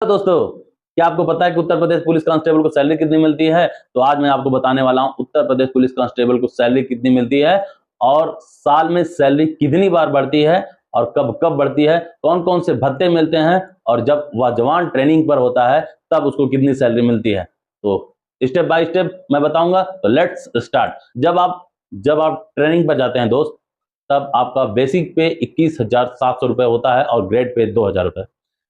तो दोस्तों, क्या आपको पता है कि उत्तर प्रदेश पुलिस कांस्टेबल को सैलरी कितनी मिलती है? तो आज मैं आपको बताने वाला हूं उत्तर प्रदेश पुलिस कांस्टेबल को सैलरी कितनी मिलती है और साल में सैलरी कितनी बार बढ़ती है और कब कब बढ़ती है, कौन कौन से भत्ते मिलते हैं और जब वह जवान ट्रेनिंग पर होता है तब उसको कितनी सैलरी मिलती है। तो स्टेप बाय स्टेप मैं बताऊंगा। तो लेट्स स्टार्ट। जब आप ट्रेनिंग पर जाते हैं दोस्त, तब आपका बेसिक पे 21,700 रुपए होता है और ग्रेड पे 2,000 रुपए।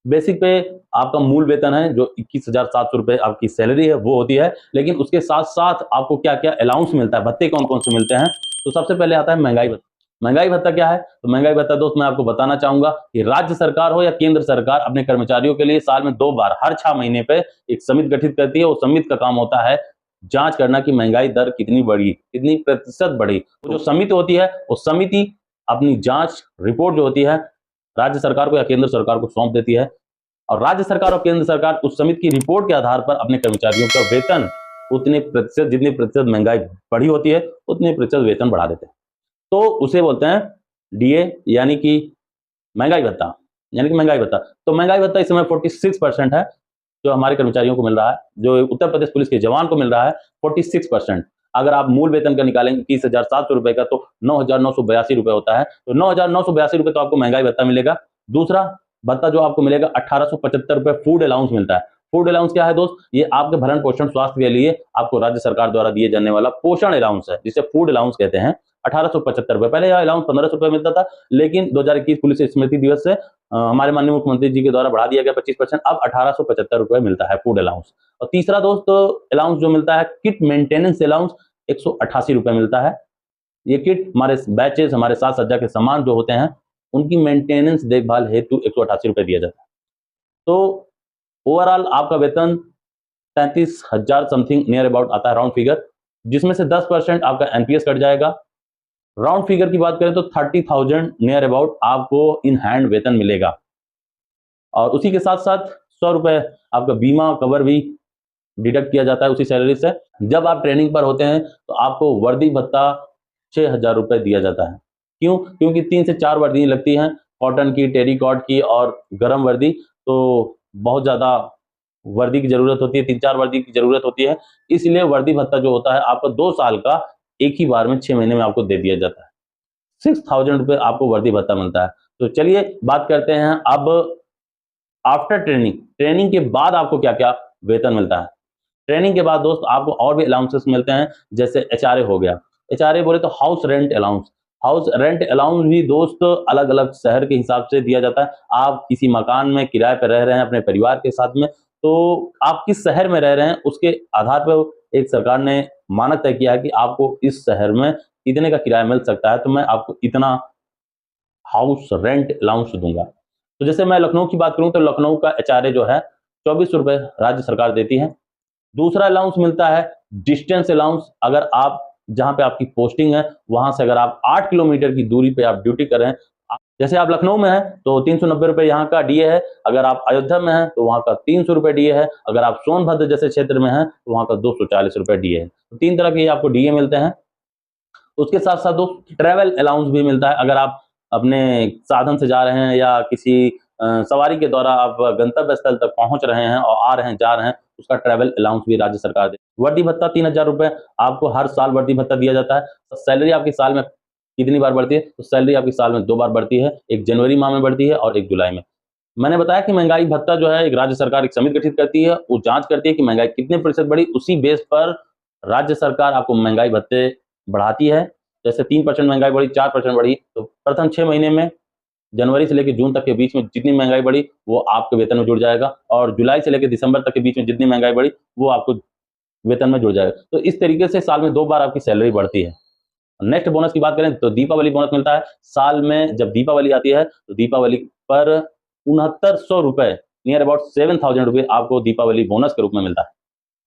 बेसिक पे आपका मूल वेतन है जो 21,700 रुपए आपकी सैलरी है वो होती है, लेकिन उसके साथ साथ आपको क्या क्या अलाउंस मिलता है, भत्ते कौन कौन से मिलते हैं। तो सबसे पहले आता है महंगाई भत्ता। महंगाई भत्ता क्या है? तो महंगाई भत्ता दोस्त मैं आपको बताना चाहूंगा कि राज्य सरकार हो या केंद्र सरकार अपने कर्मचारियों के लिए साल में 2 बार हर 6 महीने पे एक समिति गठित करती है। वो समिति का काम होता है जांच करना कि महंगाई दर कितनी बढ़ी, कितनी प्रतिशत बढ़ी। वो जो समिति होती है वो समिति अपनी जांच रिपोर्ट जो होती है राज्य सरकार को या केंद्र सरकार को सौंप देती है और राज्य सरकार और केंद्र सरकार उस समिति की रिपोर्ट के आधार पर अपने कर्मचारियों का वेतन उतने प्रतिशत, जितनी प्रतिशत महंगाई बढ़ी होती है उतने प्रतिशत वेतन बढ़ा देते हैं। तो उसे बोलते हैं डीए, यानी कि महंगाई भत्ता। तो महंगाई भत्ता इस समय 46% है जो हमारे कर्मचारियों को मिल रहा है, जो उत्तर प्रदेश पुलिस के जवान को मिल रहा है 46%। अगर आप मूल वेतन का निकालेंगे 21,700 रुपए का तो 9,982 रुपए होता है। तो 9,982 रुपए तो आपको महंगाई भत्ता मिलेगा। दूसरा भत्ता जो आपको मिलेगा 1,875 रुपए फूड अलाउंस मिलता है। फूड अलाउंस क्या है दोस्त? ये आपके भरण पोषण स्वास्थ्य के लिए आपको राज्य सरकार द्वारा दिए जाने वाला पोषण अलाउंस है, जिसे फूड अलाउंस कहते हैं। 1,875 रुपए, पहले यह अलाउंस 1,500 रुपए मिलता था, लेकिन 2021 पुलिस स्मृति दिवस से हमारे माननीय मुख्यमंत्री जी के द्वारा बढ़ा दिया गया 25%। अब 1,875 रुपए मिलता है फूड अलाउंस। और तीसरा दोस्त अलाउंस जो मिलता है किट मेंटेनेंस अलाउंस 188 रुपए मिलता है। ये किट हमारे बैचेस, हमारे साथ सज्जा के सामान जो होते हैं उनकी मेंटेनेंस देखभाल हेतु 188 रुपए दिया जाता है। तो ओवरऑल आपका वेतन 33,000 समथिंग नियर अबाउट आता है, राउंड फिगर, जिसमें से 10% आपका एनपीएस कट जाएगा। राउंड फिगर की बात करें तो 30,000 नियर अबाउट आपको इन हैंड वेतन मिलेगा और उसी के साथ साथ 100 रुपए आपका बीमा कवर भी डिडक्ट किया जाता है उसी सैलरी से। जब आप ट्रेनिंग पर होते हैं तो आपको वर्दी भत्ता 6,000 रुपए दिया जाता है। क्यों? क्योंकि 3 से 4 वर्दी लगती हैं, कॉटन की, टेरिकॉट की और गर्म वर्दी। तो बहुत ज्यादा वर्दी की जरूरत होती है, 3-4 वर्दी की जरूरत होती है, इसलिए वर्दी भत्ता जो होता है आपका 2 साल का एक ही बार में 6 महीने में आपको दे दिया जाता है। 6,000 रुपए आपको वर्दी भत्ता मिलता है। तो चलिए बात करते हैं अब आफ्टर ट्रेनिंग। ट्रेनिंग के बाद आपको क्या क्या वेतन मिलता है। ट्रेनिंग के बाद दोस्त आपको और भी अलाउंसेस मिलते हैं, जैसे एचआरए हो गया। एचआरए बोले तो house rent allowance. House rent allowance भी दोस्त अलग अलग शहर के हिसाब से दिया जाता है। आप किसी मकान में किराए पर रह रहे हैं अपने परिवार के साथ में, तो आप किस शहर में रह रहे हैं उसके आधार पर एक सरकार ने मानक तय किया है कि आपको इस शहर में इतने का किराया मिल सकता है, तो मैं आपको इतना हाउस रेंट अलाउंस दूंगा। तो जैसे मैं लखनऊ की बात करूं तो लखनऊ का एचआरए जो है 2400 रुपए राज्य सरकार देती है। दूसरा अलाउंस मिलता है डिस्टेंस अलाउंस। अगर आप जहां पे आपकी पोस्टिंग है वहां से अगर आप 8 किलोमीटर की दूरी पे आप ड्यूटी कर रहे हैं, जैसे आप लखनऊ में हैं तो 390 रुपए यहाँ का डीए है। अगर आप अयोध्या में हैं तो वहां का 300 रुपए डीए है। अगर आप सोनभद्र जैसे क्षेत्र में हैं तो वहां का 240 रुपए डीए है। तो 3 तरह के आपको डीए मिलते हैं। उसके साथ साथ दोस्त ट्रैवल अलाउंस भी मिलता है। अगर आप अपने साधन से जा रहे हैं या किसी सवारी के द्वारा आप गंतव्य स्थल तक पहुंच रहे हैं और आ रहे हैं, जा रहे हैं, उसका ट्रैवल अलाउंस भी राज्य सरकार दे। वर्दी भत्ता 3,000 रुपए आपको हर साल वर्दी भत्ता दिया जाता है। सैलरी आपकी साल में कितनी बार बढ़ती है? तो सैलरी आपकी साल में 2 बार बढ़ती है, एक जनवरी माह में बढ़ती है और एक जुलाई में। मैंने बताया कि महंगाई भत्ता जो है एक राज्य सरकार एक समिति गठित करती है, वो जांच करती है कि महंगाई कितने प्रतिशत बढ़ी, उसी बेस पर राज्य सरकार आपको महंगाई भत्ते बढ़ाती है। जैसे 3% महंगाई बढ़ी, 4% बढ़ी, तो प्रथम 6 महीने में जनवरी से लेकर जून तक के बीच में जितनी महंगाई बढ़ी वो आपके वेतन में जुड़ जाएगा और जुलाई से लेकर दिसंबर तक के बीच में जितनी महंगाई बढ़ी वो आपको वेतन में जुड़ जाएगा। तो इस तरीके से साल में 2 बार आपकी सैलरी बढ़ती है। नेक्स्ट बोनस की बात करें तो दीपावली बोनस मिलता है। साल में जब दीपावली आती है तो दीपावली पर 6,900 रुपए, नियर अबाउट 7,000 रुपए आपको दीपावली बोनस के रूप में मिलता है।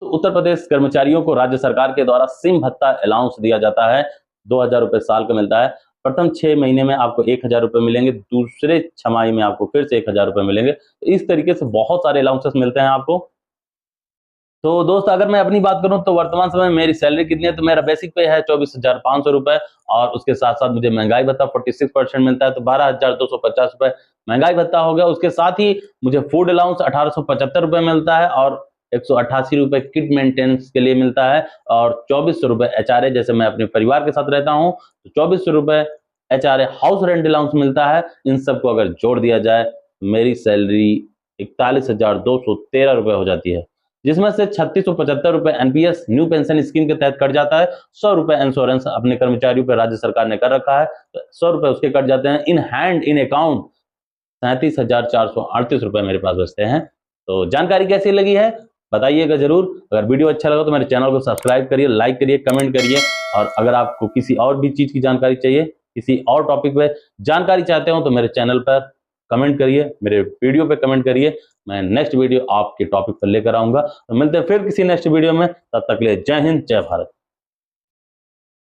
तो उत्तर प्रदेश कर्मचारियों को राज्य सरकार के द्वारा सिम भत्ता अलाउंस दिया जाता है, 2,000 रुपए साल का मिलता है। प्रथम 6 महीने में आपको 1,000 रुपए मिलेंगे, दूसरे छमाही में आपको फिर से 1,000 रुपए मिलेंगे। तो इस तरीके से बहुत सारे अलाउंसेस मिलते हैं आपको। तो दोस्त अगर मैं अपनी बात करूं तो वर्तमान समय में मेरी सैलरी कितनी है, तो मेरा बेसिक पे है 24,500 रुपए, और उसके साथ साथ मुझे महंगाई भत्ता 46% मिलता है, तो 12,250 रुपए महंगाई भत्ता हो गया। उसके साथ ही मुझे फूड अलाउंस 1875 रुपए मिलता है, और 188 रुपए किट मेंटेनेंस के लिए मिलता है, और 2400 रुपए HRA, जैसे मैं अपने परिवार के साथ रहता हूँ तो 2400 रुपए HRA हाउस रेंट अलाउंस मिलता है। इन सबको अगर जोड़ दिया जाए मेरी सैलरी 41,213 रुपए हो जाती है, जिसमें से 3675 रुपए एनपीएस न्यू पेंशन स्कीम के तहत कट जाता है। 100 रुपए इंश्योरेंस अपने कर्मचारियों पर राज्य सरकार ने कर रखा है, तो 100 रुपए उसके कट जाते हैं। इन हैंड इन अकाउंट 37,438 रुपए मेरे पास बचते हैं। तो जानकारी कैसी लगी है बताइएगा जरूर। अगर वीडियो अच्छा लगा तो मेरे चैनल को सब्सक्राइब करिए, लाइक करिए, कमेंट करिए, और अगर आपको किसी और भी चीज की जानकारी चाहिए, किसी और टॉपिक पे जानकारी चाहते हो तो मेरे चैनल पर कमेंट करिए, मेरे वीडियो पे कमेंट करिए, मैं नेक्स्ट वीडियो आपके टॉपिक पर लेकर आऊंगा। तो मिलते हैं फिर किसी नेक्स्ट वीडियो में, तब तक के लिए जय हिंद, जय भारत।